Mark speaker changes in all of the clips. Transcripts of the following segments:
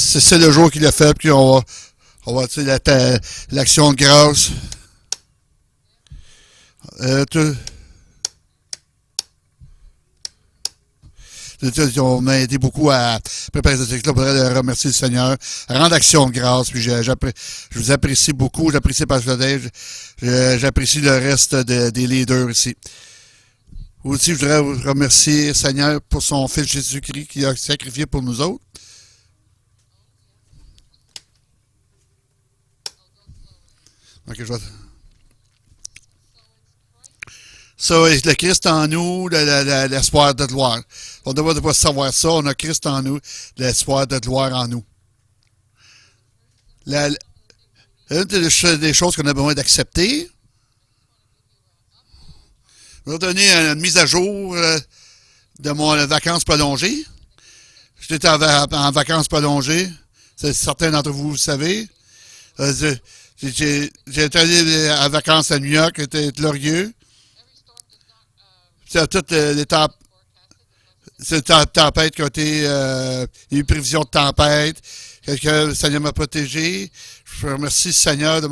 Speaker 1: c'est le jour qu'il a fait, puis on va tu sais, l'action de grâce. Tout, on m'a aidé beaucoup à préparer ce texte-là. Je voudrais remercier le Seigneur, rendre action de grâce. Puis je vous apprécie beaucoup. J'apprécie Pasteur Dave. J'apprécie le reste des leaders ici. Aussi, je voudrais vous remercier, Seigneur, pour son Fils Jésus-Christ qui a sacrifié pour nous autres. Ok, je vais... Ça, le Christ en nous, l'espoir de gloire. On ne devrait pas savoir ça. On a Christ en nous, l'espoir de gloire en nous. La, une des choses qu'on a besoin d'accepter, je vais vous donner une mise à jour de mon vacances prolongées. J'étais en vacances prolongées. Certains d'entre vous le savez. J'ai été allé en vacances à New York, c'était glorieux. C'est toutes les tempêtes qui ont été... il y a eu prévision de tempête. Le Seigneur m'a protégé. Je remercie le Seigneur de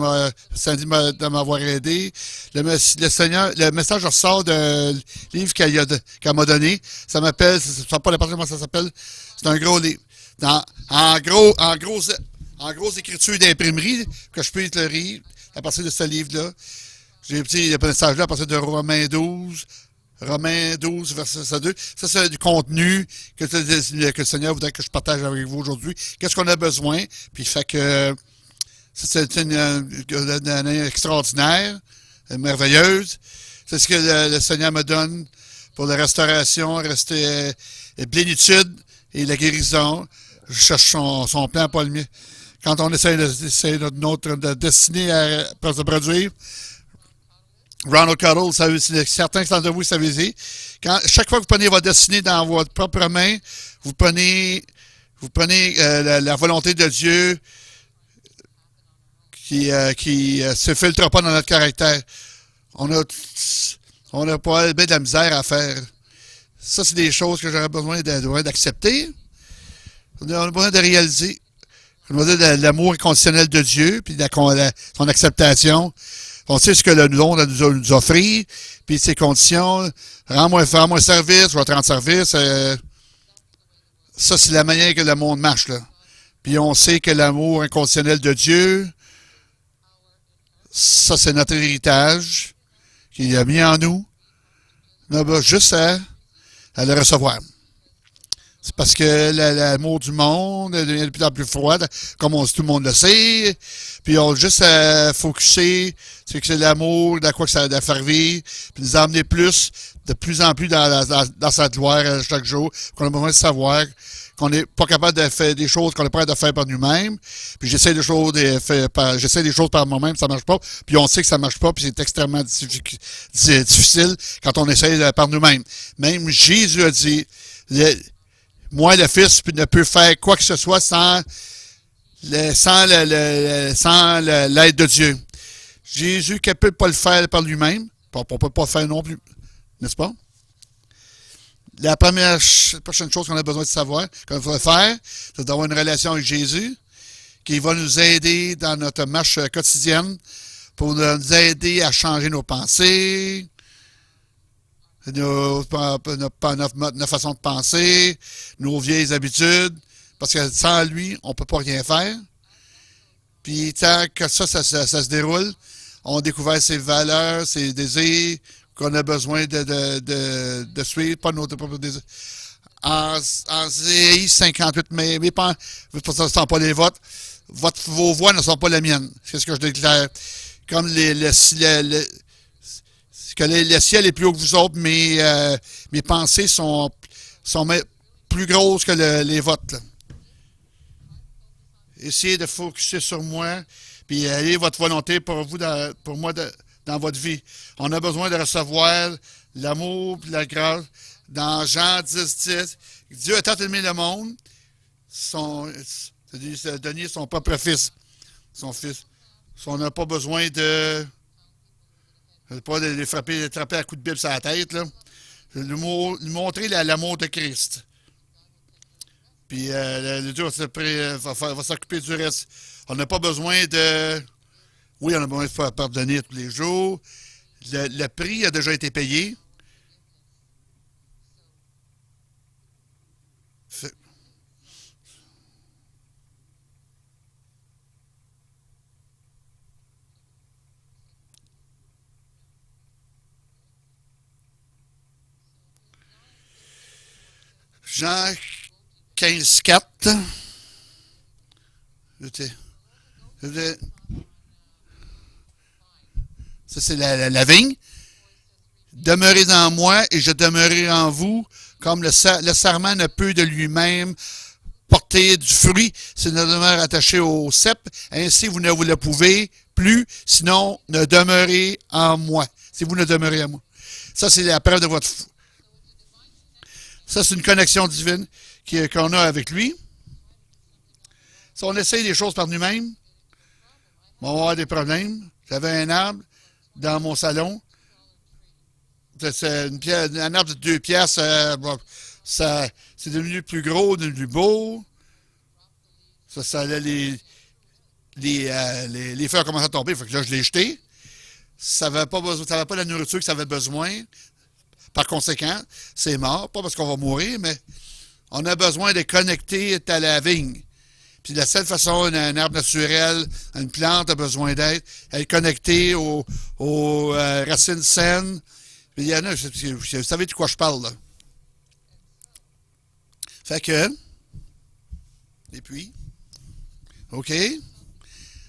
Speaker 1: m'avoir aidé. Le message ressort d'un livre qu'elle m'a donné. Ça m'appelle... Je ne sais pas comment ça s'appelle. C'est un gros livre. En grosse écriture d'imprimerie, que je peux te le lire à partir de ce livre-là. J'ai petit le message-là à partir de Romains 12, verset 2. Ça, c'est du contenu que le Seigneur voudrait que je partage avec vous aujourd'hui. Qu'est-ce qu'on a besoin? Puis, fait que c'est une année extraordinaire, merveilleuse. C'est ce que le Seigneur me donne pour la restauration, rester plénitude et la guérison. Je cherche son plan, pas le mien. Quand on essaie notre destinée à se produire, Ronald Cottle, certains d'entre vous savez. Chaque fois que vous prenez votre destinée dans votre propre main, vous prenez la volonté de Dieu qui se filtre pas dans notre caractère. On a pas bien de la misère à faire. Ça, c'est des choses que j'aurais besoin d'accepter. On a besoin de réaliser. On a besoin de l'amour inconditionnel de Dieu, puis son acceptation. On sait ce que le monde nous offrir, puis ses conditions. Rends-moi service, je vais te rendre service. Ça, c'est la manière que le monde marche, là. Puis on sait que l'amour inconditionnel de Dieu, ça, c'est notre héritage qu'il a mis en nous. On a juste à le recevoir. C'est parce que l'amour du monde devient de plus en plus froid, comme tout le monde le sait. Puis on a juste à focuser, c'est que c'est l'amour, de quoi que ça va faire vivre, puis nous emmener de plus en plus dans sa gloire chaque jour, qu'on a besoin de savoir qu'on n'est pas capable de faire des choses qu'on est prêt à faire par nous-mêmes. Puis j'essaie des choses par moi-même, ça marche pas. Puis on sait que ça marche pas, puis c'est extrêmement difficile quand on essaie par nous-mêmes. Même Jésus a dit, moi, le Fils, ne peut faire quoi que ce soit sans l'aide de Dieu. Jésus ne peut pas le faire par lui-même. On ne peut pas le faire non plus. N'est-ce pas? La prochaine chose qu'on a besoin de savoir, qu'on va faire, c'est d'avoir une relation avec Jésus qui va nous aider dans notre marche quotidienne pour nous aider à changer nos pensées, notre façon de penser, nos vieilles habitudes, parce que sans lui, on ne peut pas rien faire. Puis tant que ça se déroule, on découvre ses valeurs, ses désirs qu'on a besoin de suivre, pas nos propres désirs. En Isaïe 58, mais pas, ce ne sont pas les vôtres. Vos voix ne sont pas les miennes. C'est ce que je déclare. Comme le ciel est plus haut que vous autres, mes pensées sont plus grosses que les vôtres. Là. Essayez de focuser sur moi, puis ayez votre volonté pour moi dans votre vie. On a besoin de recevoir l'amour et la grâce. Dans Jean 10, Dieu a tant aimé le monde, il a donné son propre fils, son fils. On n'a pas besoin de les frapper à coups de Bible sur la tête, là. Lui montrer l'amour de Christ. Puis le Dieu va s'occuper du reste. On n'a pas besoin de... Oui, on a besoin de faire pardonner tous les jours. Le prix a déjà été payé. Fait- Jean 15,4. Ça, c'est la vigne. Demeurez en moi et je demeurerai en vous, comme le sarment ne peut de lui-même porter du fruit s'il ne demeure attaché au cep. Ainsi, vous ne vous le pouvez plus, sinon ne demeurez en moi. Si vous ne demeurez en moi. Ça, c'est la preuve de votre... Ça, c'est une connexion divine qu'on a avec lui. Si on essaye des choses par nous-mêmes, on va avoir des problèmes. J'avais un arbre dans mon salon. C'est un arbre de 2 pièces. C'est devenu plus gros, devenu plus beau. Ça allait les feuilles commençaient à tomber. Fait que là, je l'ai jeté. Ça n'avait pas la nourriture que ça avait besoin. Par conséquent, c'est mort. Pas parce qu'on va mourir, mais on a besoin de connecter à la vigne. Puis la seule façon, un arbre naturel, une plante a besoin d'être, elle est connectée aux racines saines. Puis il y en a, vous savez de quoi je parle, là. Fait que, et puis, OK,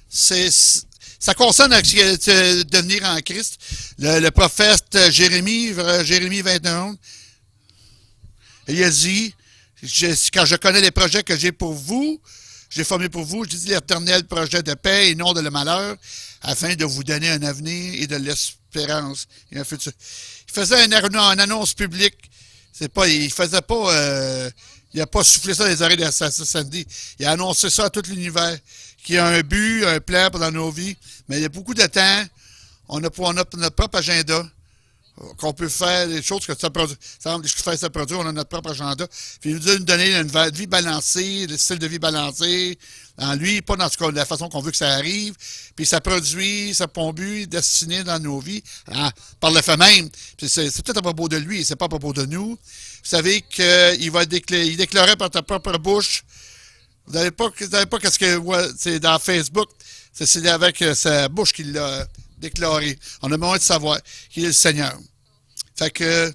Speaker 1: ça concerne devenir en Christ. Le prophète Jérémie 21, il a dit, quand je connais les projets que j'ai formés pour vous, je dis l'éternel projet de paix et non de le malheur, afin de vous donner un avenir et de l'espérance et un futur. Il faisait une annonce publique. Il faisait pas, il n'a pas soufflé ça dans les oreilles de Sandy. Il a annoncé ça à tout l'univers, qu'il y a un but, un plan dans nos vies. Mais il y a beaucoup de temps, on a notre propre agenda, qu'on peut faire des choses que ça produit. Ça fait ça produit, on a notre propre agenda. Puis il nous donner une vie balancée, le style de vie balancé, en lui, pas dans la façon qu'on veut que ça arrive. Puis ça produit, ça but destiné dans nos vies, par le fait même. Puis c'est peut-être à propos de lui, c'est pas à propos de nous. Vous savez qu'il déclarait par ta propre bouche. Vous n'avez pas qu'est-ce que c'est dans Facebook. C'est avec sa bouche qu'il l'a déclaré. On a besoin de savoir qu'il est le Seigneur. Fait que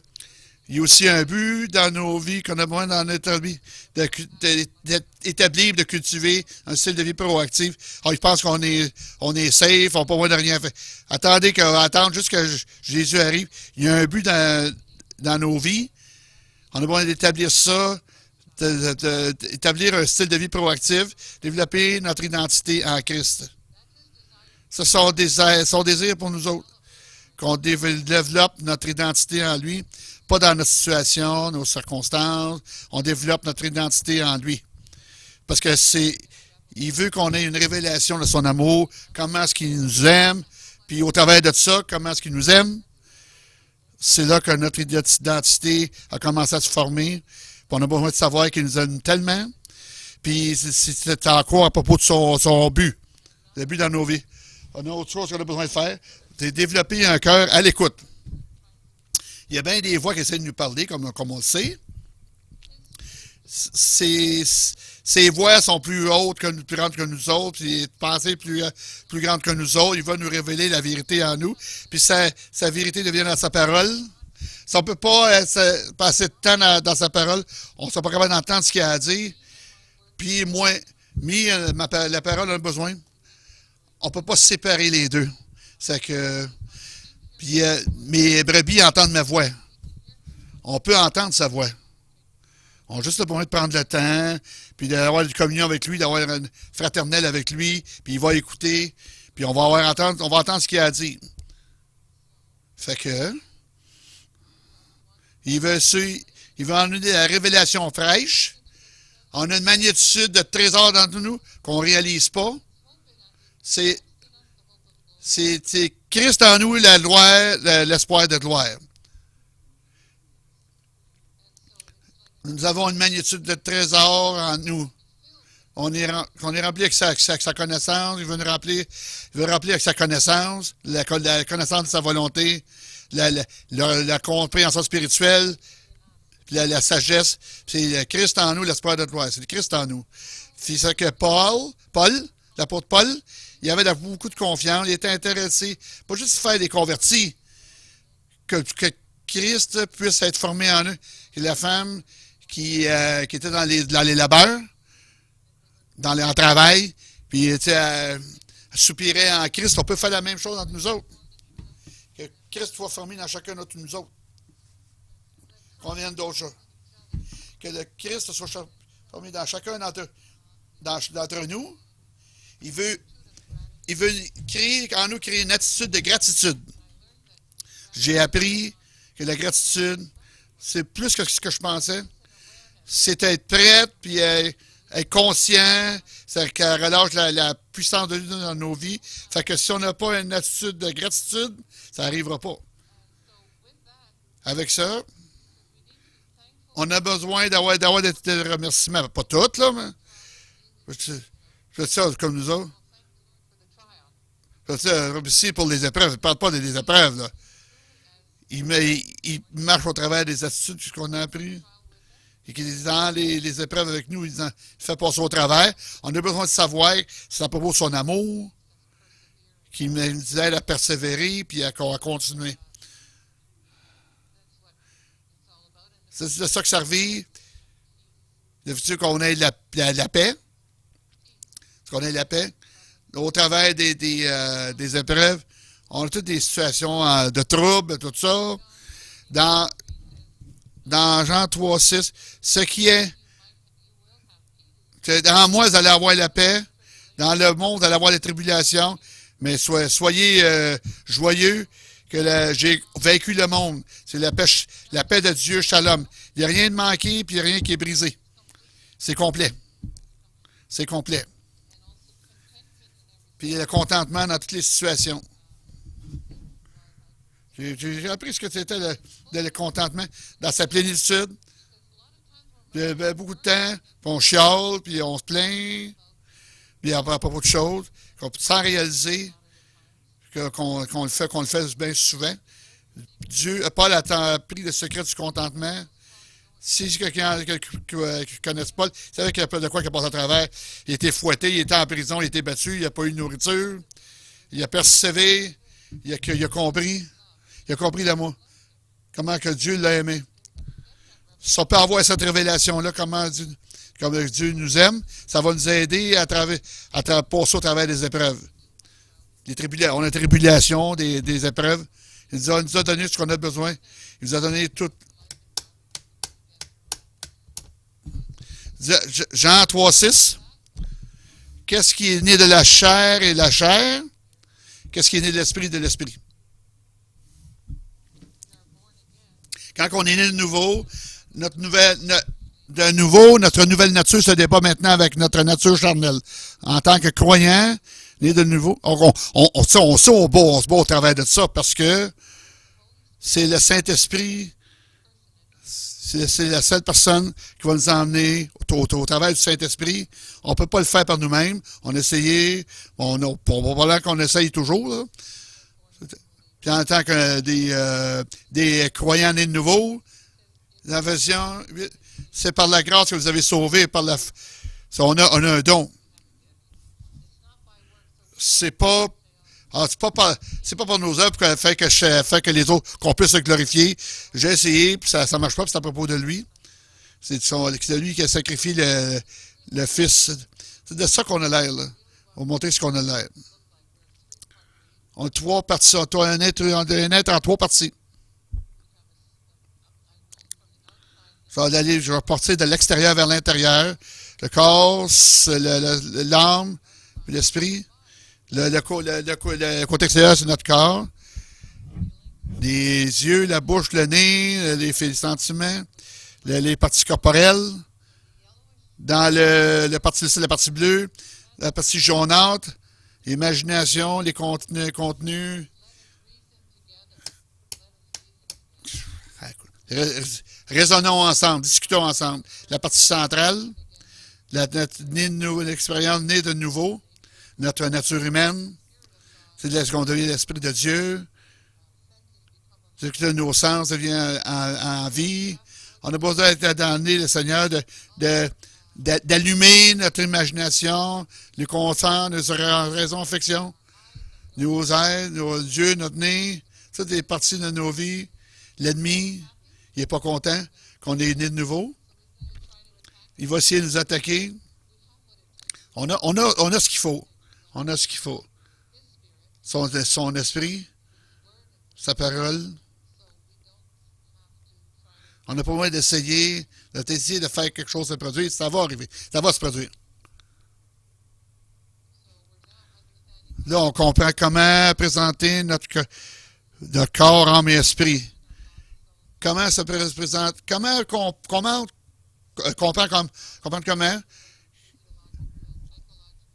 Speaker 1: il y a aussi un but dans nos vies qu'on a besoin dans notre vie d'établir, de cultiver un style de vie proactif. Alors, je pense qu'on est safe, on n'a pas besoin de rien faire. Attendre juste que Jésus arrive. Il y a un but dans nos vies. On a besoin d'établir ça, d'établir un style de vie proactif, développer notre identité en Christ. C'est son désir pour nous autres, qu'on développe notre identité en lui, pas dans notre situation, nos circonstances. On développe notre identité en lui. Parce que il veut qu'on ait une révélation de son amour, comment est-ce qu'il nous aime, puis au travers de ça, comment est-ce qu'il nous aime. C'est là que notre identité a commencé à se former. Puis on a besoin de savoir qu'il nous aime tellement. Puis c'est encore à propos de son but, le but dans nos vies. On a autre chose qu'on a besoin de faire, c'est développer un cœur à l'écoute. Il y a bien des voix qui essaient de nous parler, comme on le sait. Ces voix sont plus hautes, plus grandes que nous autres, puis pensées plus grandes que nous autres. Il va nous révéler la vérité en nous. Puis sa vérité devient dans sa parole. Si on ne peut pas passer de temps dans sa parole, on ne sera pas capable d'entendre ce qu'il a à dire. Puis la parole a besoin. On ne peut pas séparer les deux. C'est que mes brebis entendent ma voix. On peut entendre sa voix. On a juste besoin de prendre le temps, puis d'avoir une communion avec lui, d'avoir une fraternelle avec lui, puis il va écouter, puis on va entendre ce qu'il a à dire. Fait que il veut en donner la révélation fraîche. On a une magnitude de trésor dans nous qu'on ne réalise pas. C'est Christ en nous, la gloire, l'espoir de gloire. Nous avons une magnitude de trésor en nous. On est rempli avec sa connaissance. Il veut nous remplir, il veut remplir avec sa connaissance, la connaissance de sa volonté, la compréhension spirituelle, puis la sagesse. C'est le Christ en nous, l'espoir de gloire. C'est le Christ en nous. C'est ça que Paul, l'apôtre Paul, il avait beaucoup de confiance. Il était intéressé, pas juste faire des convertis, que Christ puisse être formé en eux. Que la femme qui était dans les labeurs, en travail, puis elle soupirait en Christ. On peut faire la même chose entre nous autres. Que Christ soit formé dans chacun d'entre nous autres. Qu'on vienne d'autres choses. Que le Christ soit formé dans chacun d'entre nous. Il veut créer une attitude de gratitude. J'ai appris que la gratitude, c'est plus que ce que je pensais. C'est être prête, puis être conscient, c'est qu'elle relâche la puissance de Dieu dans nos vies. Fait que si on n'a pas une attitude de gratitude, ça n'arrivera pas. Avec ça, on a besoin d'avoir des remerciements. Pas toutes, là, mais je fais ça comme nous autres. Je fais ça ici pour les épreuves. Je ne parle pas des épreuves, là. Il marche au travers des attitudes qu'on a apprises. Et qu'il est dans les épreuves avec nous, il fait passer au travers. On a besoin de savoir si c'est à propos de son amour, qu'il nous aide à persévérer puis à continuer. C'est de ça que ça revient. Le futur qu'on ait la paix. Qu'on ait la paix. Au travers des épreuves, on a toutes des situations de troubles, tout ça. Dans Jean 3,6, ce qui est, dans moi, vous allez avoir la paix. Dans le monde, vous allez avoir les tribulations. Mais soyez joyeux que j'ai vaincu le monde. C'est la paix de Dieu, shalom. Il n'y a rien de manqué, puis il n'y a rien qui est brisé. C'est complet. C'est complet. Puis il y a le contentement dans toutes les situations. J'ai appris ce que c'était le contentement dans sa plénitude. Il y avait beaucoup de temps, puis on chiale, puis on se plaint, puis à propos de choses, sans réaliser qu'on le fait bien souvent. Dieu, Paul a pris le secret du contentement. Si quelqu'un ne connaît Paul, il savait qu'il y a de quoi qu'il a passé à travers. Il était fouetté, il était en prison, il était battu, il n'a pas eu de nourriture. Il a persévéré, il a compris. Il a compris l'amour. Comment que Dieu l'a aimé. Si on peut avoir cette révélation-là, comme Dieu nous aime, ça va nous aider à passer au travers des épreuves. On a des tribulations, des épreuves. Il nous a donné ce qu'on a besoin. Il nous a donné tout. Jean 3,6. Qu'est-ce qui est né de la chair et la chair? Qu'est-ce qui est né de l'esprit de l'esprit? Quand on est né de nouveau, notre nouvelle nature se débat maintenant avec notre nature charnelle. En tant que croyant, né de nouveau, on se bat au travers de ça parce que c'est le Saint-Esprit, c'est la seule personne qui va nous emmener au travers du Saint-Esprit. On ne peut pas le faire par nous-mêmes. On a essayé, probablement qu'on essaye toujours, là. Puis en tant que des croyants nés de nouveau, l'Éphésiens 8, c'est par la grâce que vous avez sauvé, on a un don. C'est pas par nos œuvres qu'on fait que les autres, qu'on puisse se glorifier. J'ai essayé, puis ça marche pas, puis c'est à propos de lui. C'est lui qui a sacrifié le Fils. C'est de ça qu'on a l'air, là. On va montrer ce qu'on a l'air. On a trois parties. On a un être en trois parties. Je vais repartir de l'extérieur vers l'intérieur. Le corps, l'âme, l'esprit. Le côté extérieur, c'est notre corps. Les yeux, la bouche, le nez, les sentiments, les parties corporelles. Dans la partie bleue, la partie jaunâtre. L'imagination, les contenus. Raisonnons ensemble, discutons ensemble. La partie centrale, l'expérience née de nouveau, notre nature humaine, c'est ce qu'on devient l'Esprit de Dieu, c'est que nos sens deviennent en vie. On a besoin d'être donné, le Seigneur, d'allumer notre imagination, nos consciences, nos raisons, affections, nos aides, nos yeux, notre nez, ça, des parties de nos vies. L'ennemi, il n'est pas content qu'on est né de nouveau. Il va essayer de nous attaquer. On a ce qu'il faut. On a ce qu'il faut. Son esprit, sa parole. On n'a pas besoin d'essayer de faire quelque chose de produire. Ça va arriver. Ça va se produire. Là, on comprend comment présenter notre corps, âme et esprit. Comment ça se présente? Comment comprendre comment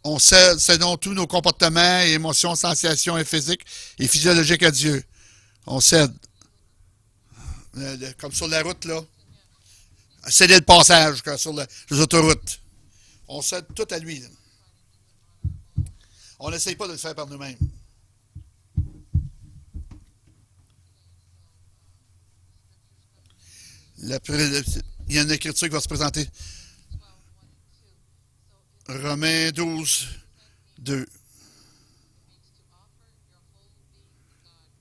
Speaker 1: on cédons tous nos comportements, émotions, sensations et physiques et physiologiques à Dieu. On cède. Comme sur la route, là. Céder le passage sur les autoroutes. On cède tout à lui. Là. On n'essaye pas de le faire par nous-mêmes. Il y a une écriture qui va se présenter. Romains 12, 2.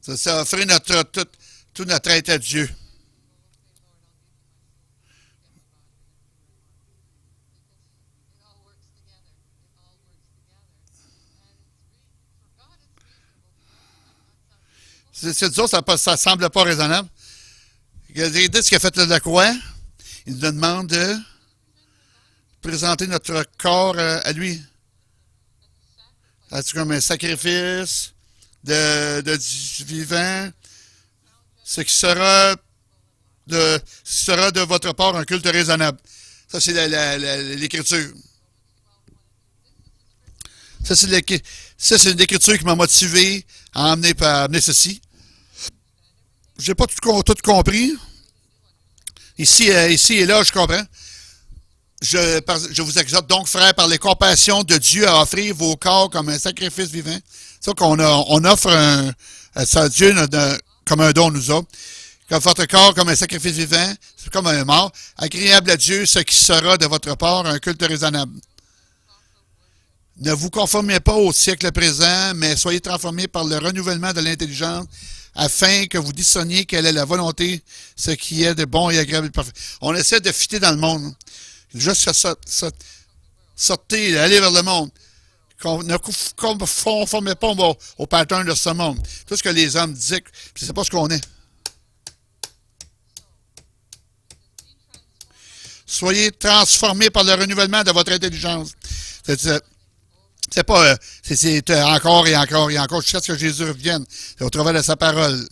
Speaker 1: C'est offrir tout notre être à Dieu. C'est dur, ça ne semble pas raisonnable. Regardez ce qu'il a fait de la croix. Il nous demande de présenter notre corps à lui. C'est comme un sacrifice de vivant. Ce qui sera de votre part un culte raisonnable. Ça, c'est l'écriture. Ça, c'est une écriture qui m'a motivé à amener ceci. J'ai pas tout compris. Ici et là, je comprends. Je vous exhorte donc, frères, par les compassions de Dieu, à offrir vos corps comme un sacrifice vivant. C'est ça on offre ça à Dieu comme un don nous autres. Comme votre corps comme un sacrifice vivant, c'est comme un mort, agréable à Dieu, ce qui sera de votre part un culte raisonnable. Ne vous conformez pas au siècle présent, mais soyez transformés par le renouvellement de l'intelligence, afin que vous discerniez quelle est la volonté, ce qui est de bon et agréable et parfait. On essaie de fitter dans le monde. Juste sortez, allez vers le monde. Ne conformez pas au pattern de ce monde. Tout ce que les hommes disent, c'est pas ce qu'on est. Soyez transformés par le renouvellement de votre intelligence. C'est pas, c'est encore et encore et encore jusqu'à ce que Jésus revienne. C'est au travers de sa parole.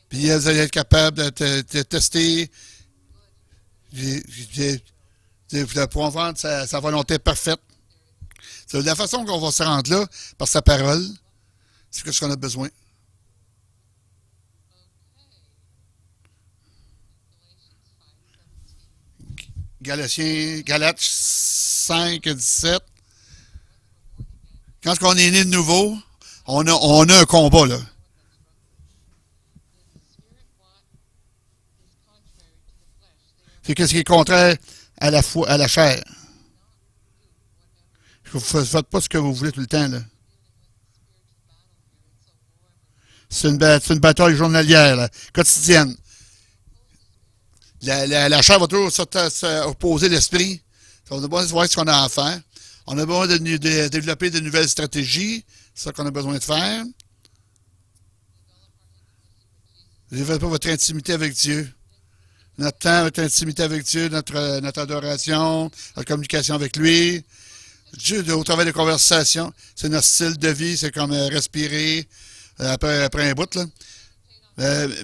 Speaker 1: Puis vous allez être capable de tester, de pouvoir vendre sa volonté parfaite. C'est la façon qu'on va se rendre là, par sa parole. C'est ce qu'on a besoin. Galates 5, 17. Quand on est né de nouveau, on a un combat, là. C'est ce qui est contraire à la chair. Vous ne faites pas ce que vous voulez tout le temps, là. C'est une bataille journalière, là, quotidienne. La chair va toujours opposer l'esprit. On a besoin de voir ce qu'on a à faire. On a besoin de développer de nouvelles stratégies. C'est ça qu'on a besoin de faire. Développez votre intimité avec Dieu. Notre temps, notre intimité avec Dieu, notre adoration, notre communication avec lui. Dieu, au travers des conversations, c'est notre style de vie, c'est comme respirer après un bout, là.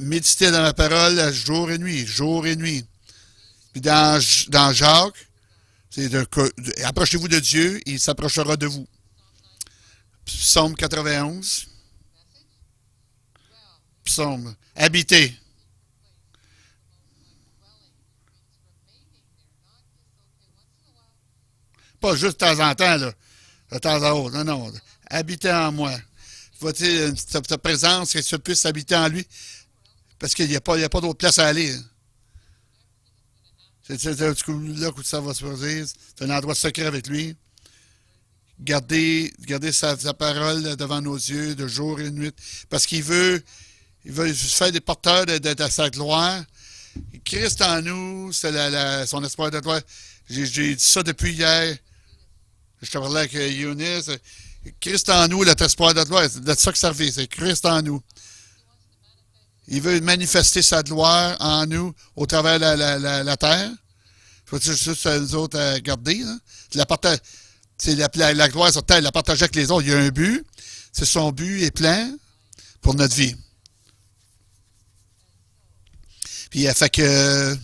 Speaker 1: Méditer dans la parole jour et nuit, jour et nuit. Puis dans Jacques, c'est approchez-vous de Dieu, il s'approchera de vous. Psaume 91. Psaume. Habitez. Pas juste de temps en temps, là. De temps à autre. Non, non. Habitez en moi. Va-t-il, ta présence, que tu puisses habiter en lui. Parce qu'il n'y a pas d'autre place à aller. C'est là que ça va se produire. C'est un endroit secret avec lui. Gardez sa parole devant nos yeux de jour et de nuit. Parce il veut faire des porteurs de sa gloire. Christ en nous, c'est son espoir de gloire. J'ai dit ça depuis hier. Je te parlais avec Eunice. Christ en nous, notre espoir de gloire. C'est de ça que ça revient. C'est Christ en nous. Il veut manifester sa gloire en nous au travers de la terre. Faut juste nous autres à garder. Hein? C'est la gloire sur terre, la partager avec les autres. Il y a un but. C'est son but est plein pour notre vie. Puis, fait que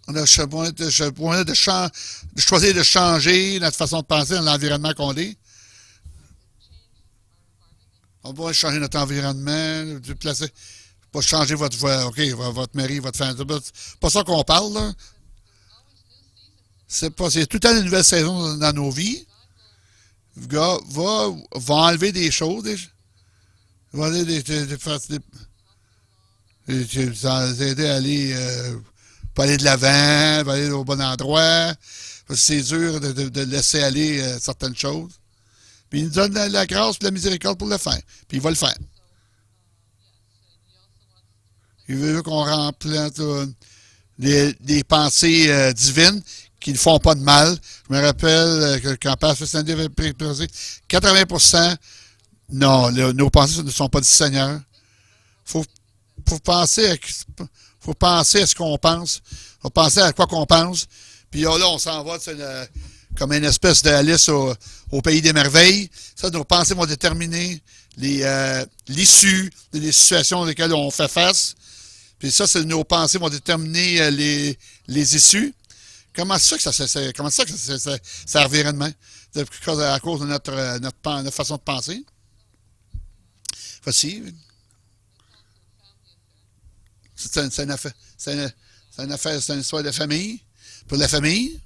Speaker 1: on a besoin de choisir de changer notre façon de penser dans l'environnement qu'on est. On va changer notre environnement, de placer. Pas changer votre voix, OK, votre mari, votre femme. C'est pas ça qu'on parle, là. C'est tout le temps une nouvelle saison dans nos vies. Le gars va enlever des choses. Va aller aider à aller, pas aller de l'avant, va aller au bon endroit. Parce que c'est dur de laisser aller certaines choses. Puis il nous donne la grâce et la miséricorde pour le faire. Puis il va le faire. Il veut qu'on remplisse des pensées divines qui ne font pas de mal. Je me rappelle que quand Pasteur Sandy avait préposé 80%, non, nos pensées ne sont pas du Seigneur. Faut penser à ce qu'on pense. Faut penser à quoi qu'on pense. Puis là, on s'en va comme une espèce d'Alice au pays des merveilles. Ça, nos pensées vont déterminer l'issue des situations dans lesquelles on fait face. Puis ça, nos pensées vont déterminer les issues. Comment ça que ça revirait de main? À cause de notre façon de penser. Voici. C'est une affaire. C'est une histoire de famille. Pour la famille.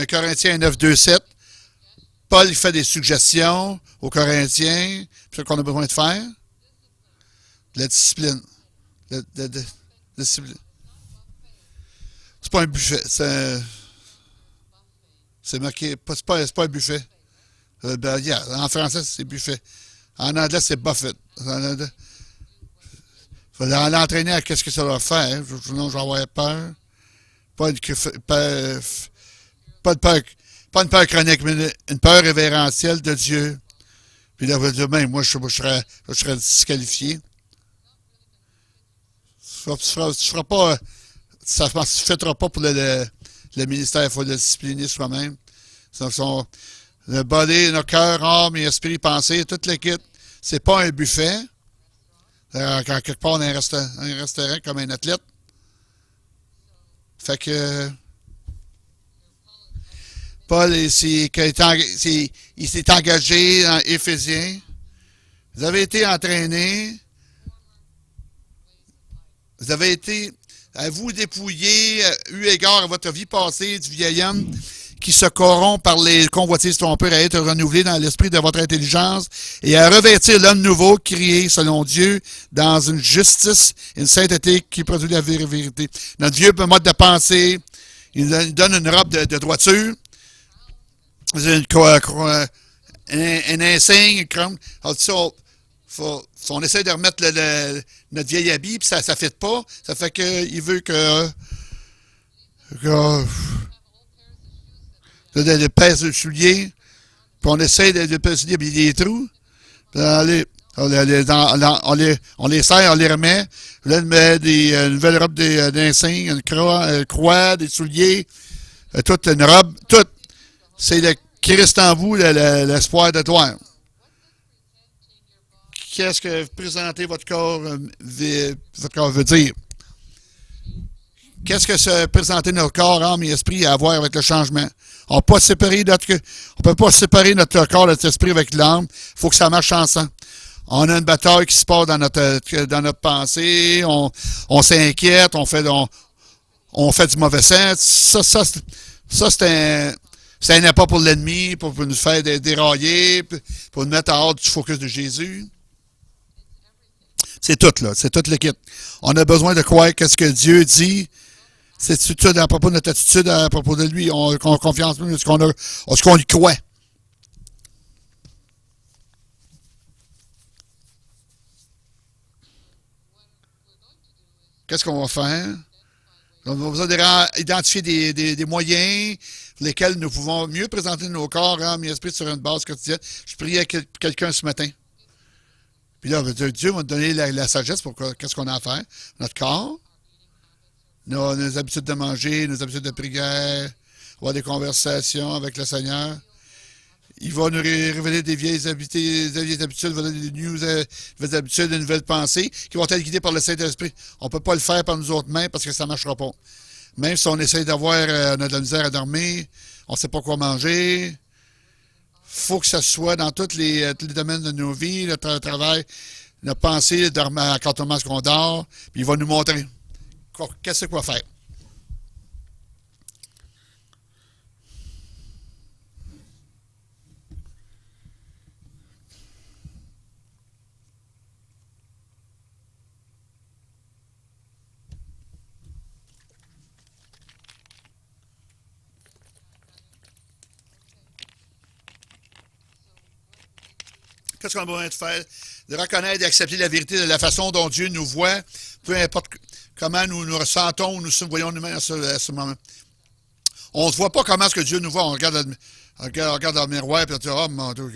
Speaker 1: Corinthiens 9, 2, 7. Paul il fait des suggestions aux Corinthiens. C'est ce qu'on a besoin de faire. De la discipline. De discipline. C'est pas un buffet. C'est marqué. C'est pas un buffet. En français, c'est buffet. En anglais, c'est buffet. Il faut l'entraîner à qu'est-ce que ça va faire. Sinon, je vais avoir peur. Pas une peur chronique, mais une peur révérentielle de Dieu. Puis là, moi, je serais disqualifié. Tu feras pas. Ça ne se fêtera pas pour le ministère. Il faut le discipliner soi-même. Le body, notre cœur, âme et esprit, pensée, toute l'équipe. C'est pas un buffet. Quand quelque part, on a un restaurant comme un athlète. Fait que Paul, il s'est engagé dans Éphésiens. Vous avez été entraînés. Vous avez été, à vous dépouiller, eu égard à votre vie passée du vieil homme qui se corrompt par les convoitises trompeuses, à être renouvelé dans l'esprit de votre intelligence et à revêtir l'homme nouveau créé selon Dieu dans une justice et une sainteté qui produit la vérité. Notre vieux mode de pensée, il donne une robe de droiture, un insigne, on essaie de remettre notre vieil habit, puis ça ne fit pas. Ça fait qu'il veut que de pèse le soulier, puis on essaie de pèse le soulier, puis il y a des trous. Puis on les serre, on les remet. Là, on met une nouvelle robe d'insigne, une croix, des souliers, toute une robe, tout. C'est le Christ en vous, l'espoir de gloire. Qu'est-ce que présenter votre corps veut dire? Qu'est-ce que présenter notre corps, âme et esprit à voir avec le changement? On ne peut pas séparer notre corps et notre esprit avec l'âme. Il faut que ça marche ensemble. On a une bataille qui se passe dans notre pensée. On s'inquiète. on fait du mauvais sens. Ça c'est un appât pour l'ennemi, pour nous faire dérailler, pour nous mettre hors du focus de Jésus. C'est tout, là. C'est tout le kit. On a besoin de croire qu'est-ce que Dieu dit. C'est tout à propos de notre attitude, à propos de lui. On a confiance en ce qu'on y croit. Qu'est-ce qu'on va faire? On va besoin d'identifier des moyens pour lesquels nous pouvons mieux présenter nos corps, âme et esprit sur une base quotidienne. Je priais quelqu'un ce matin. Puis là, Dieu va nous donner la sagesse pour qu'est-ce qu'on a à faire. Notre corps, nos habitudes de manger, nos habitudes de prière, avoir des conversations avec le Seigneur. Il va nous révéler des vieilles habitudes, il va donner des nouvelles habitudes, des nouvelles pensées qui vont être guidées par le Saint-Esprit. On ne peut pas le faire par nous autres mains parce que ça ne marchera pas. Même si on essaye d'avoir on a de la misère à dormir, on ne sait pas quoi manger, il faut que ça soit dans tous les domaines de nos vies, notre travail, notre pensée, quand on qu'on dort, puis il va nous montrer qu'est-ce qu'on va faire. Qu'est-ce qu'on a besoin de faire? De reconnaître et d'accepter la vérité de la façon dont Dieu nous voit, peu importe comment nous nous ressentons ou nous voyons nous-mêmes à ce moment. On ne voit pas comment est-ce que Dieu nous voit. On regarde dans le miroir et on dit, oh mon Dieu,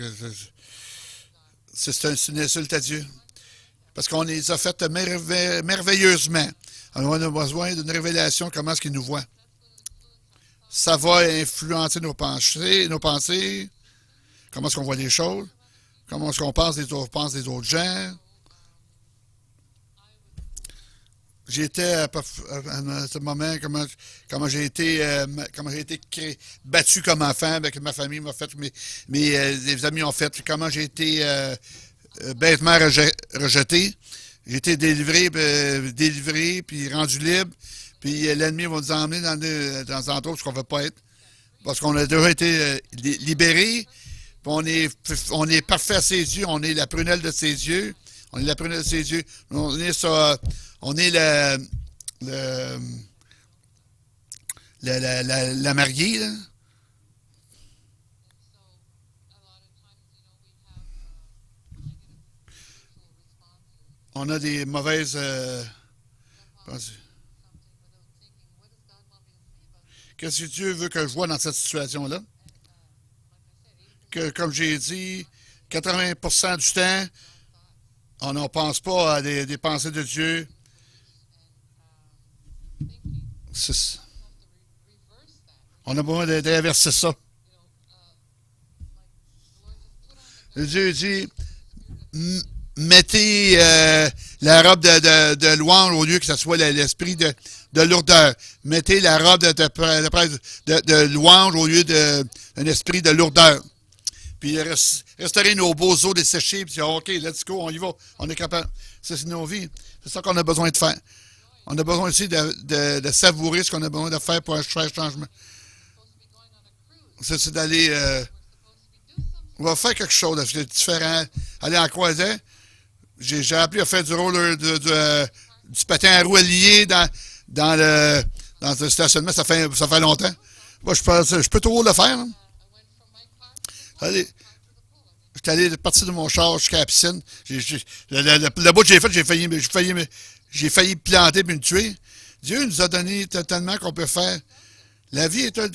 Speaker 1: c'est une insulte à Dieu. Parce qu'on les a faites merveilleusement. Alors on a besoin d'une révélation comment est-ce qu'il nous voit. Ça va influencer nos pensées, comment est-ce qu'on voit les choses. Comment est-ce qu'on pense des autres gens? J'étais à ce moment, comment j'ai été battu comme enfant, avec ma famille m'a fait, mes amis ont fait, comment j'ai été bêtement rejeté. J'ai été délivré, puis rendu libre, puis l'ennemi va nous emmener dans un endroit où on ne veut pas être. Parce qu'on a déjà été libérés. On est parfait à ses yeux, on est la prunelle de ses yeux, on est la mariée, là. On a des mauvaises pensées. Qu'est-ce que Dieu veut que je vois dans cette situation-là? Que, comme j'ai dit, 80% du temps, on ne pense pas à des pensées de Dieu. On a besoin d'inverser ça. Dieu dit, mettez la robe de louange au lieu que ce soit l'esprit de lourdeur. Mettez la robe de louange au lieu d'un esprit de lourdeur. Puis restaurer nos beaux os desséchés, puis dire, OK, let's go, on y va, on est capable. Ça, c'est nos vies. C'est ça qu'on a besoin de faire. On a besoin aussi de savourer ce qu'on a besoin de faire pour faire un changement. C'est d'aller... on va faire quelque chose de différent. Aller en croisette. J'ai appris à faire du roller, du patin à roues lié dans le stationnement. Ça fait longtemps. Moi, je peux toujours le faire. Là. Allez, j'étais allé partir de mon char jusqu'à la piscine. Le bout que j'ai failli planter et me tuer. Dieu nous a donné tellement qu'on peut faire. La vie est à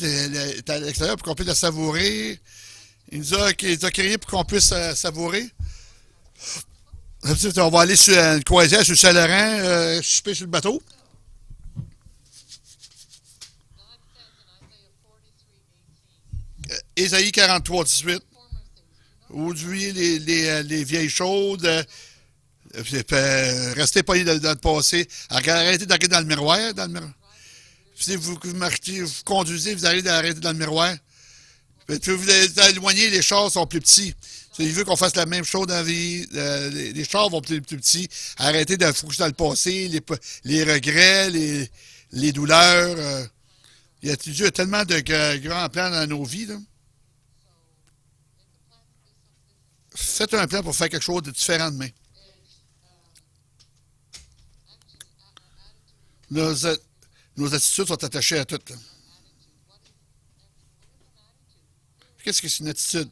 Speaker 1: l'extérieur pour qu'on puisse la savourer. Il nous a créé pour qu'on puisse savourer. On va aller sur une croisière sur Saint-Laurent, souper sur le bateau. Ésaïe 43, 18. Oubliez les vieilles choses. Restez pas dans le passé. Arrêtez d'arrêter dans le miroir. Si vous marchez, vous conduisez, vous arrêtez d'arrêter dans le miroir. Puis vous éloignez, les chars sont plus petits. Il veut qu'on fasse la même chose dans la vie. Les chars vont plus petits. Arrêtez de focus dans le passé, les regrets, les douleurs. Dieu a tellement de grands plans dans nos vies. Là. Faites un plan pour faire quelque chose de différent demain. Nos, nos attitudes sont attachées à tout. Là. Qu'est-ce que c'est une attitude?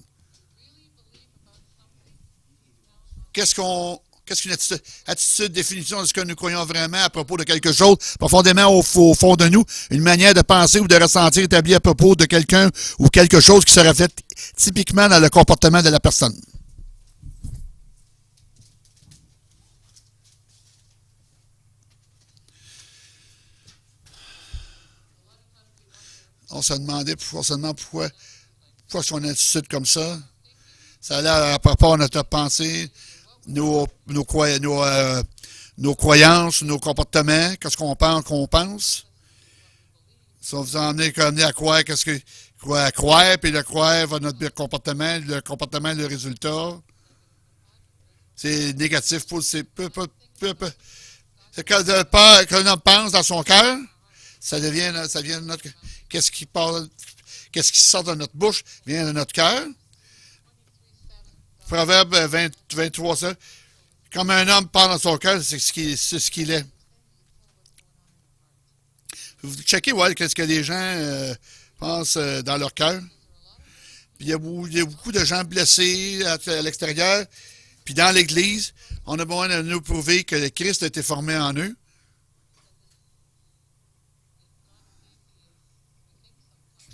Speaker 1: Qu'est-ce qu'une attitude? Attitude, définition de ce que nous croyons vraiment à propos de quelque chose, profondément au fond de nous, une manière de penser ou de ressentir établie à propos de quelqu'un ou quelque chose qui se reflète typiquement dans le comportement de la personne. On se demandait pourquoi est-ce qu'on a une attitude comme ça. Ça a l'air à rapport à notre pensée, nos croyances, nos comportements, qu'est-ce qu'on pense. Si on vous en est amené à croire, à croire, puis le croire va notre le comportement, le résultat. C'est négatif, c'est qu'un homme pense dans son cœur, ça devient notre, qu'est-ce qui parle, qu'est-ce qui sort de notre bouche vient de notre cœur. Proverbe 23, ça. Comme un homme parle dans son cœur, c'est ce qu'il est. Vous checkez, ouais, qu'est-ce que les gens pensent dans leur cœur. Puis il y a beaucoup de gens blessés à l'extérieur. Puis dans l'Église, on a besoin de nous prouver que le Christ a été formé en eux.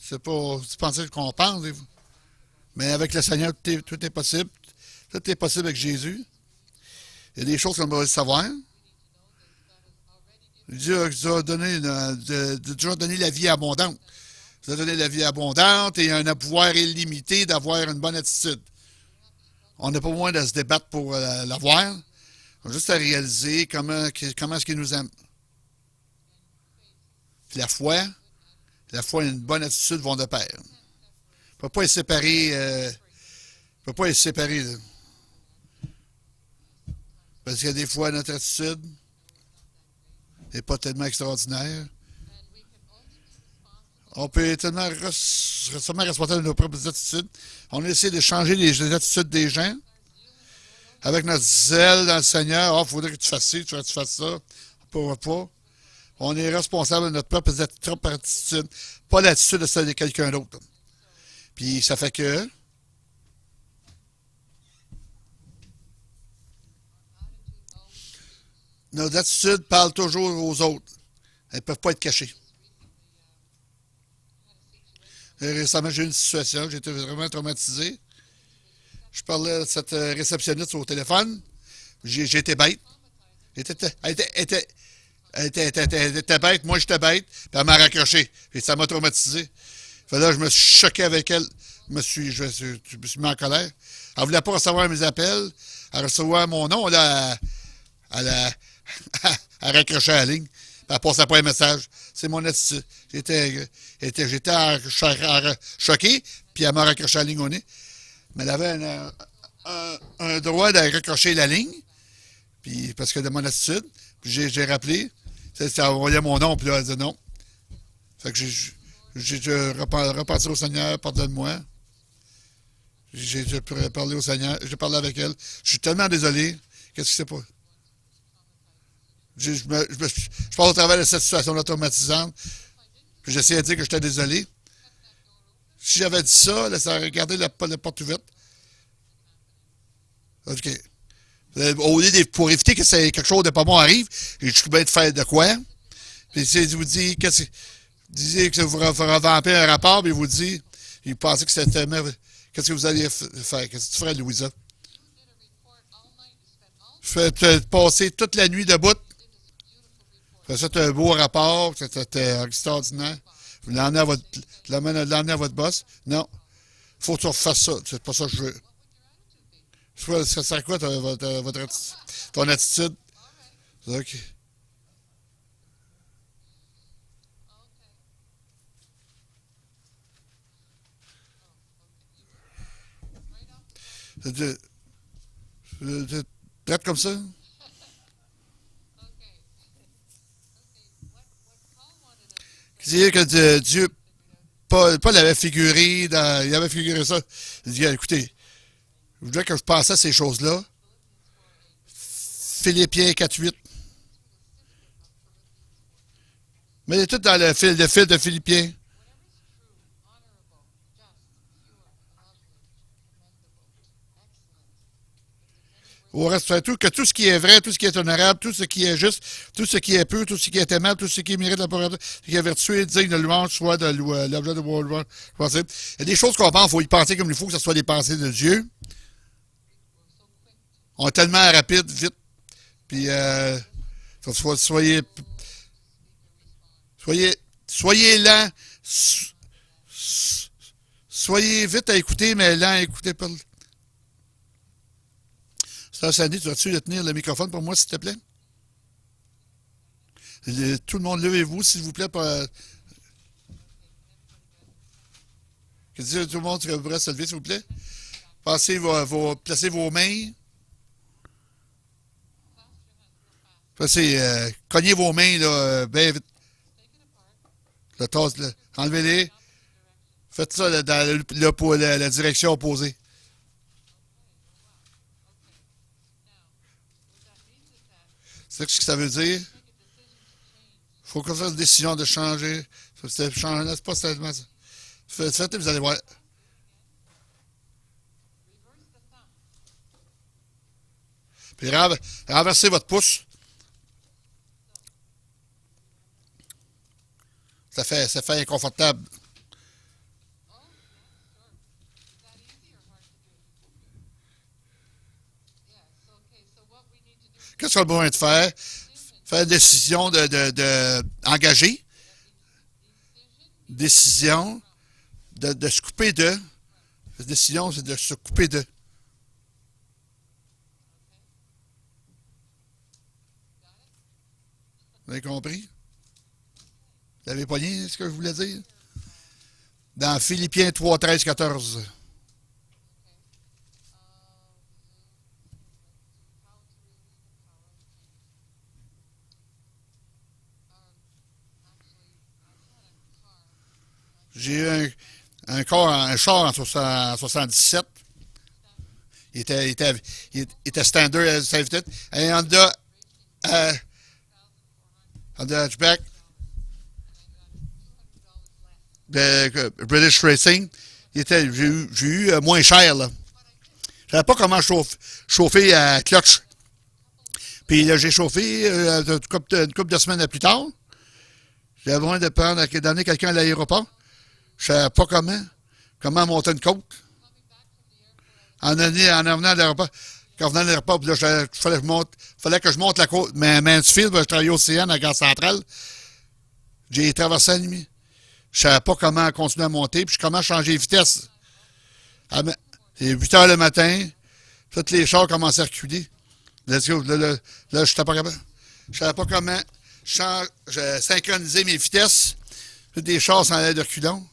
Speaker 1: C'est pas penser qu'on pense, mais avec le Seigneur, tout est possible. Tout est possible avec Jésus. Il y a des choses qu'on doit savoir. Dieu a déjà donné la vie abondante. Il a donné la vie abondante et un pouvoir illimité d'avoir une bonne attitude. On n'a pas besoin de se débattre pour l'avoir. On a juste à réaliser comment est-ce qu'il nous aime. Puis la foi et une bonne attitude vont de pair. On ne peut pas les séparer. On peut pas les séparer. Là. Parce qu'il y a des fois, notre attitude n'est pas tellement extraordinaire. On peut être tellement responsable de nos propres attitudes. On essaie de changer les attitudes des gens. Avec notre zèle dans le Seigneur, il faudrait que tu fasses ci, tu fasses ça. On ne pourra pas. On est responsable de notre propre attitude, pas l'attitude de celle de quelqu'un d'autre. Puis ça fait que nos attitudes parlent toujours aux autres. Elles ne peuvent pas être cachées. Récemment, j'ai eu une situation, j'étais vraiment traumatisé. Je parlais à cette réceptionniste au téléphone. J'ai été bête. Elle était bête, moi j'étais bête, puis elle m'a raccroché. Et ça m'a traumatisé. Fait là, je me suis choqué avec elle. Je me suis mis en colère. Elle ne voulait pas recevoir mes appels. Elle recevait mon nom. Là, elle raccrochait la ligne. Puis elle ne passait pas un message. C'est mon attitude. J'étais choqué, puis elle m'a raccroché la ligne au nez. Mais elle avait un droit de raccrocher la ligne, puis parce que de mon attitude. Puis j'ai rappelé. Ça envoyait mon nom, puis là, elle disait non. Fait que j'ai reparti au Seigneur, pardonne-moi. J'ai parlé au Seigneur, j'ai parlé avec elle. Je suis tellement désolé. Qu'est-ce qui s'est pas? Je passe au travers de cette situation-là traumatisante. Puis j'essayais de dire que j'étais désolé. Si j'avais dit ça, là, ça aurait gardé la porte ouverte. OK. Au lieu pour éviter que quelque chose de pas bon arrive, j'ai dit bien de faire de quoi. Puis si vous dit disiez que vous revampez un rapport, puis il vous dit, il pensait que c'était qu'est-ce que vous alliez faire? Qu'est-ce que tu ferais, Louisa? Faites passer toute la nuit debout. Faites un beau rapport, c'était extraordinaire. Vous l'emmenez à votre boss. Non. Faut que tu refasses ça. C'est pas ça que je veux. Ça sert à quoi ton attitude? OK. Traite comme ça? dire que Dieu, Paul avait figuré, il avait figuré ça. Il dit, écoutez, je voudrais que je pense à ces choses-là. Philippiens 4.8. Mettez tout dans le fil de Philippiens. Au reste, que tout ce qui est vrai, tout ce qui est honorable, tout ce qui est juste, tout ce qui est pur, tout ce qui est aimable, tout ce qui mérite la parole, ce qui est vertueux, digne de louange, soit de l'objet de louange. Il y a des choses qu'on pense, il faut y penser comme il faut, que ce soit des pensées de Dieu. On est tellement rapide, vite, puis soyez lent, soyez vite à écouter, mais lent à écouter pas. Sandy, tu vas-tu tenir le microphone pour moi, s'il te plaît? Tout le monde, levez-vous, s'il vous plaît. Tout le monde qui pourrait se lever, s'il vous plaît. Placez vos mains. Cognez vos mains, là, bien vite. Enlevez-les. Faites ça dans la direction opposée. C'est ce que ça veut dire. Il faut qu'on fasse une décision de changer. C'est pas seulement ça. Faites, vous allez voir. Puis renversez votre pouce. Ça fait inconfortable. Qu'est-ce qu'on a besoin de faire? Faire une décision engager. Décision de se couper de. La décision, c'est de se couper de. Vous avez compris? Vous avez pogné ce que je voulais dire? Dans Philippiens 3, 13, 14. J'ai eu un char en 77. Il était standard, un Honda hatchback de British Racing. J'ai eu moins cher, là. Je savais pas comment chauffer à clutch. Puis là, j'ai chauffé une couple de semaines plus tard. J'avais besoin d'amener quelqu'un à l'aéroport. Je ne savais pas comment monter une côte. En revenant à l'aéroport. Quand je venais à l'aéroport, là, fallait que je monte la côte. Mais Mansfield, je travaillais au CN à la gare centrale. J'ai traversé la nuit. Je ne savais pas comment continuer à monter, puis comment changer de vitesse. C'est 8 heures le matin. Tous les chars commençaient à reculer. Let's go. Là, je n'étais pas capable. Je ne savais pas comment synchroniser mes vitesses. Tous les chars s'en allaient de reculons.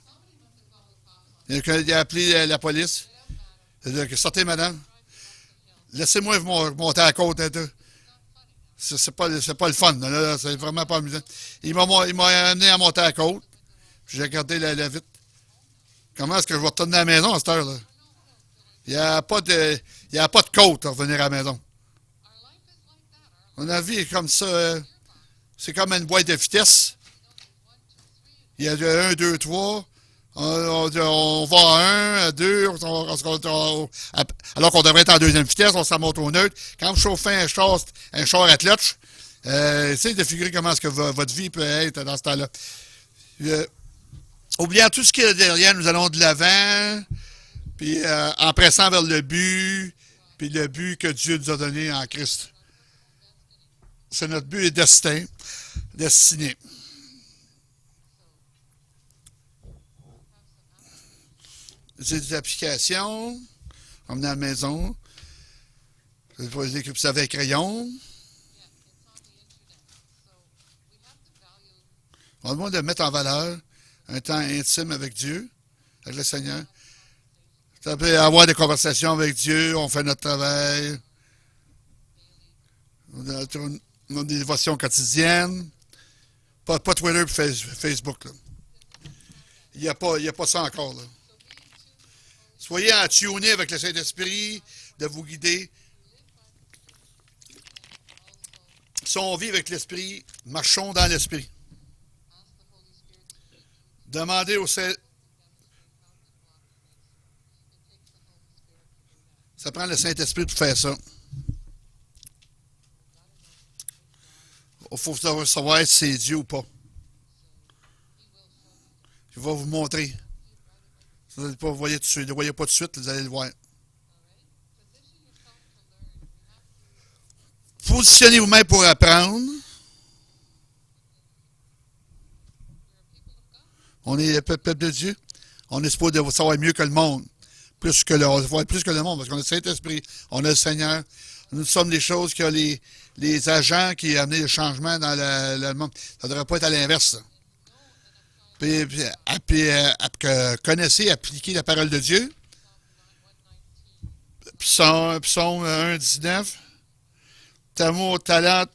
Speaker 1: Il a appelé la police. Il a dit, sortez, madame. Laissez-moi monter à la côte. C'est pas le fun. Là, c'est vraiment pas amusant. Il m'a amené à monter à la côte. Puis j'ai regardé la vitre. Comment est-ce que je vais retourner à la maison à cette heure-là? Il n'y a pas de côte à revenir à la maison. On a vu comme ça. C'est comme une boîte de vitesse. Il y a 1, 2, 3. On va à 1, à 2, alors qu'on devrait être en deuxième vitesse, on s'en monte au neutre. Quand vous chauffez un char à clutch, essayez de figurer comment est-ce que votre vie peut être dans ce temps-là. Oubliant tout ce qui est derrière, nous allons de l'avant, puis en pressant vers le but, puis le but que Dieu nous a donné en Christ. C'est notre but et destiné. J'ai des applications. On venait à la maison. Vous écrire ça avec crayon. On demande de mettre en valeur un temps intime avec Dieu, avec le Seigneur. Ça peut avoir des conversations avec Dieu, on fait notre travail. On a des dévotions quotidiennes. Pas Twitter et Facebook, là. Il y a pas ça encore, là. Soyez en tuné avec le Saint-Esprit de vous guider. Si on vit avec l'Esprit, marchons dans l'Esprit. Demandez au Saint... Ça prend le Saint-Esprit pour faire ça. Il faut savoir si c'est Dieu ou pas. Il va vous montrer. Vous ne le voyez pas tout de suite, vous allez le voir. Positionnez vous-même pour apprendre. On est le peuple de Dieu. On est supposé de savoir mieux que le monde. Plus que le monde, parce qu'on a le Saint-Esprit, on a le Seigneur. Nous sommes des choses qui ont les agents qui ont amené le changement dans le monde. Ça ne devrait pas être à l'inverse. Ça. Connaissez, appliquez la parole de Dieu. Psaume 1, 19. T'amour, talent.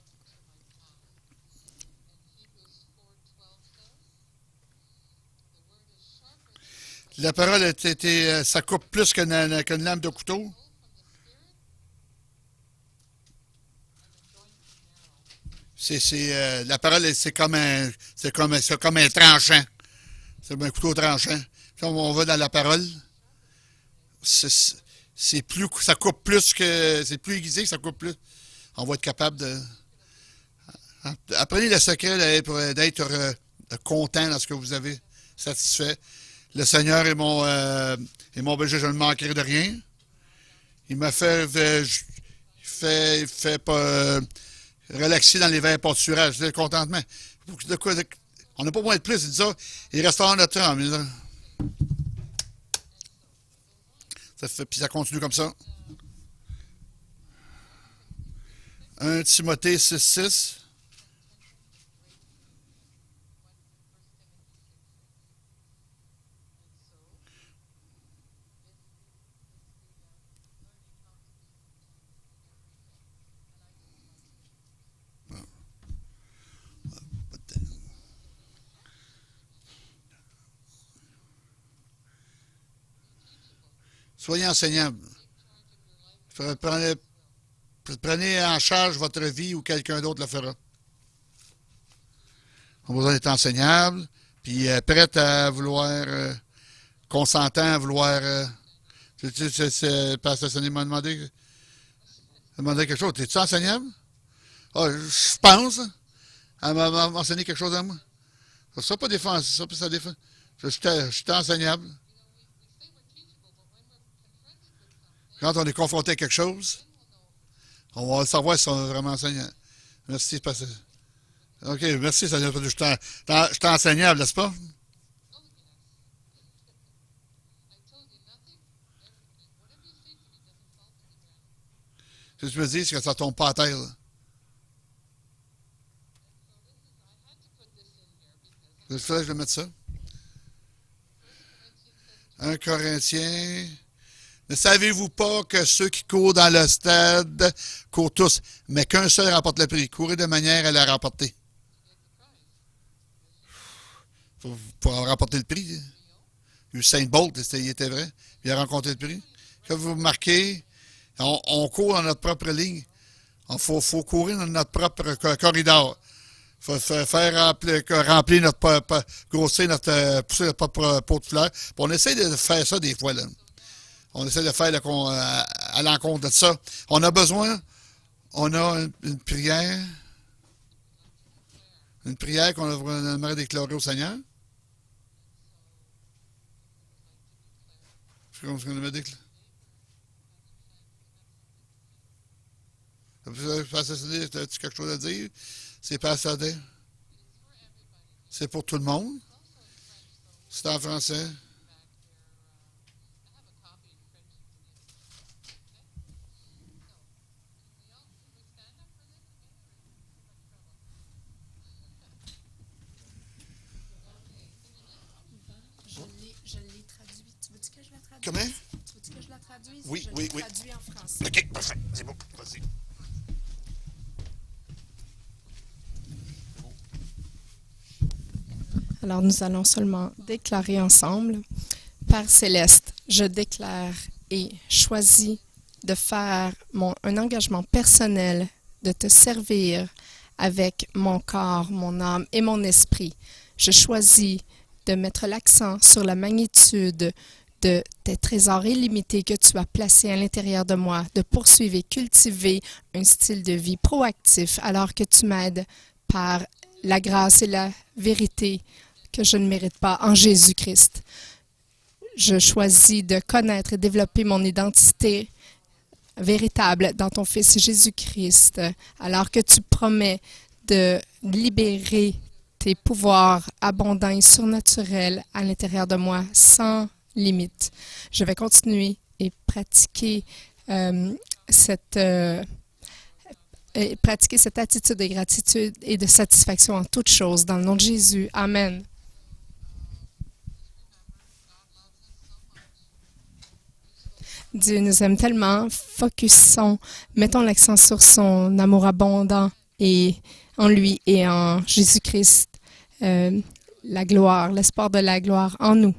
Speaker 1: La parole a été, ça coupe plus qu'une lame de couteau. La parole, c'est comme un tranchant. C'est comme un couteau tranchant. Puis on va dans la parole. C'est plus, ça coupe plus que, c'est plus aiguisé que ça coupe plus. On va être capable de. Apprenez le secret d'être content dans ce que vous avez, satisfait. Le Seigneur est mon berger, je ne manquerai de rien. Il m'a fait pas relaxer dans les verts pâturages, le contentement. On n'a pas besoin de plus, il dit ça. Il restaure notre âme. Puis ça continue comme ça. 1 Timothée 6:6. Soyez enseignable. Prenez en charge votre vie ou quelqu'un d'autre le fera. On a besoin d'être enseignable, puis prête à vouloir, consentant à vouloir. Pasteur Sonny m'a demandé quelque chose. Es-tu enseignable? Ah, je pense. Elle m'a enseigné quelque chose à moi. Ça, pas défense, ça défend. Je suis enseignable. Quand on est confronté à quelque chose, on va savoir si on est vraiment enseignant. Merci, pasteur. OK, merci, Seigneur. Je suis enseignable, n'est-ce pas? Ce que tu me dis, c'est que ça ne tombe pas à terre. Là. Il fallait que je mette ça. 1 Corinthiens. Ne savez-vous pas que ceux qui courent dans le stade courent tous, mais qu'un seul remporte le prix? Courez de manière à la remporter. Pour remporter le prix. Usain Bolt, il était vrai. Il a rencontré le prix. Quand vous marquez, on court dans notre propre ligne. Il faut courir dans notre propre corridor. Il faut faire remplir notre grossir pousser notre propre pot de fleurs. Puis on essaie de faire ça des fois. Là. On essaie de faire à l'encontre de ça. On a besoin, on a une prière qu'on aimerait déclarer au Seigneur. C'est comme ce qu'on aimerait déclarer. As-tu quelque chose à dire? C'est pas ça. C'est pour tout le monde. C'est en français.
Speaker 2: Je l'ai traduit. Tu veux-tu que je la traduise?
Speaker 1: Comment?
Speaker 2: Tu veux-tu que je la traduise?
Speaker 1: Oui,
Speaker 2: je
Speaker 1: oui,
Speaker 2: l'ai
Speaker 1: oui.
Speaker 2: traduit en français.
Speaker 1: OK, parfait. C'est bon. Vas-y.
Speaker 3: Alors nous allons seulement déclarer ensemble. Père céleste, je déclare et choisis de faire un engagement personnel, de te servir avec mon corps, mon âme et mon esprit. Je choisis de mettre l'accent sur la magnitude de tes trésors illimités que tu as placés à l'intérieur de moi, de poursuivre et cultiver un style de vie proactif alors que tu m'aides par la grâce et la vérité que je ne mérite pas en Jésus-Christ. Je choisis de connaître et développer mon identité véritable dans ton Fils Jésus-Christ, alors que tu promets de libérer tes pouvoirs abondants et surnaturels à l'intérieur de moi sans limite. Je vais continuer et pratiquer cette attitude de gratitude et de satisfaction en toutes choses. Dans le nom de Jésus. Amen. Dieu nous aime tellement. Focusons, mettons l'accent sur son amour abondant et en lui et en Jésus-Christ. La gloire, l'espoir de la gloire en nous.